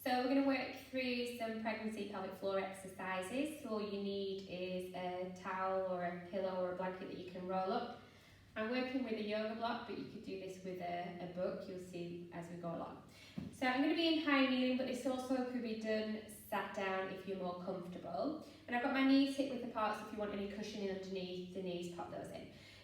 So we're going to work through some pregnancy pelvic floor exercises. So all you need is a towel or a pillow or a blanket that you can roll up. I'm working with a yoga block, but you could do this with a book. You'll see as we go along. So I'm going to be in high kneeling, but this also could be done sat down if you're more comfortable. And I've got my knees hip width apart, so if you want any cushioning underneath the knees, pop those in.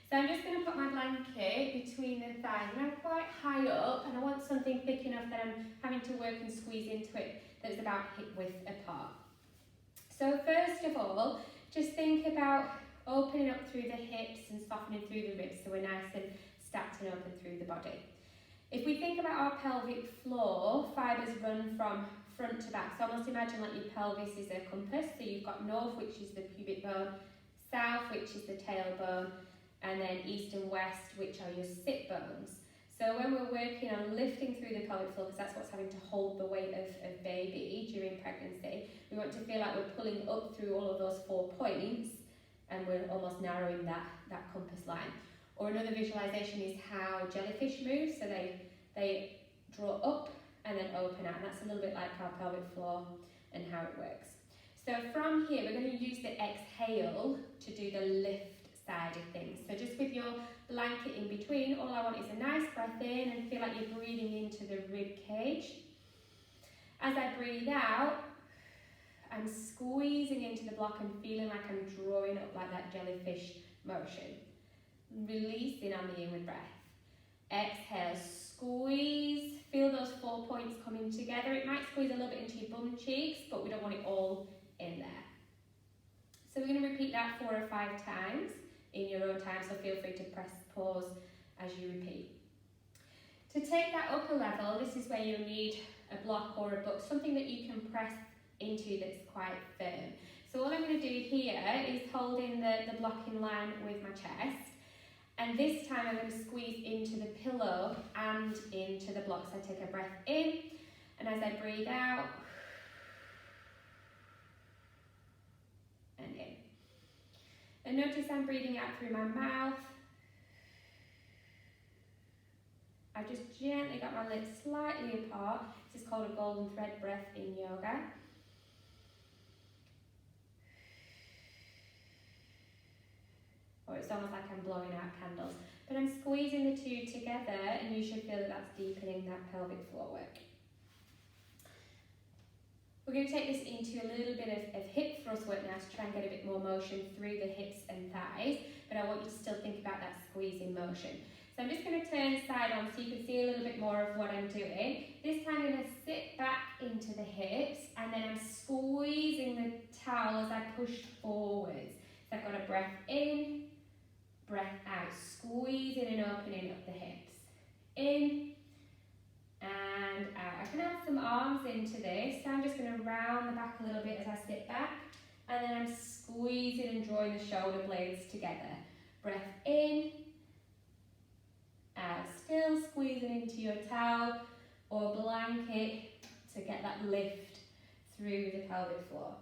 So I'm just going to put my blanket between the thighs, and I'm quite high up, and I want something thick enough that I'm having to work and squeeze into it that's about hip width apart. So first of all, just think about opening up through the hips and softening through the ribs, so we're nice and stacked and open through the body. If we think about our pelvic floor, fibres run from front to back. So almost imagine like your pelvis is a compass. So you've got north, which is the pubic bone, south, which is the tailbone, and then east and west, which are your sit bones. So when we're working on lifting through the pelvic floor, because that's what's having to hold the weight of baby during pregnancy, we want to feel like we're pulling up through all of those 4 points, and we're almost narrowing that compass line. Or another visualization is how jellyfish move, so they draw up and then open out, and that's a little bit like our pelvic floor and how it works. So from here, we're going to use the exhale to do the lift side of things. So just with your blanket in between, all I want is a nice breath in and feel like you're breathing into the rib cage. As I breathe out, I'm squeezing into the block and feeling like I'm drawing up like that jellyfish motion. Releasing on the inward breath. Exhale, squeeze, feel those 4 points coming together. It might squeeze a little bit into your bum cheeks, but we don't want it all in there. So we're going to repeat that 4 or 5 times in your own time, so feel free to press pause as you repeat. To take that up a level, this is where you'll need a block or a book, something that you can press into that's quite firm. So all I'm going to do here is holding the block in line with my chest. And this time I'm going to squeeze into the pillow and into the block. So I take a breath in, and as I breathe out, and in. And notice I'm breathing out through my mouth. I've just gently got my lips slightly apart. This is called a golden thread breath in yoga. Or it's almost like I'm blowing out candles. But I'm squeezing the two together, and you should feel that that's deepening that pelvic floor work. We're going to take this into a little bit of hip thrust work now to try and get a bit more motion through the hips and thighs, but I want you to still think about that squeezing motion. So I'm just going to turn side on so you can see a little bit more of what I'm doing. This time I'm going to sit back into the hips, and then I'm squeezing the towel as I push forwards. So I've got a breath in, breath out, squeezing and opening up the hips. In and out. I can add some arms into this, so I'm just going to round the back a little bit as I sit back, and then I'm squeezing and drawing the shoulder blades together. Breath in, out, still squeezing into your towel or blanket to get that lift through the pelvic floor.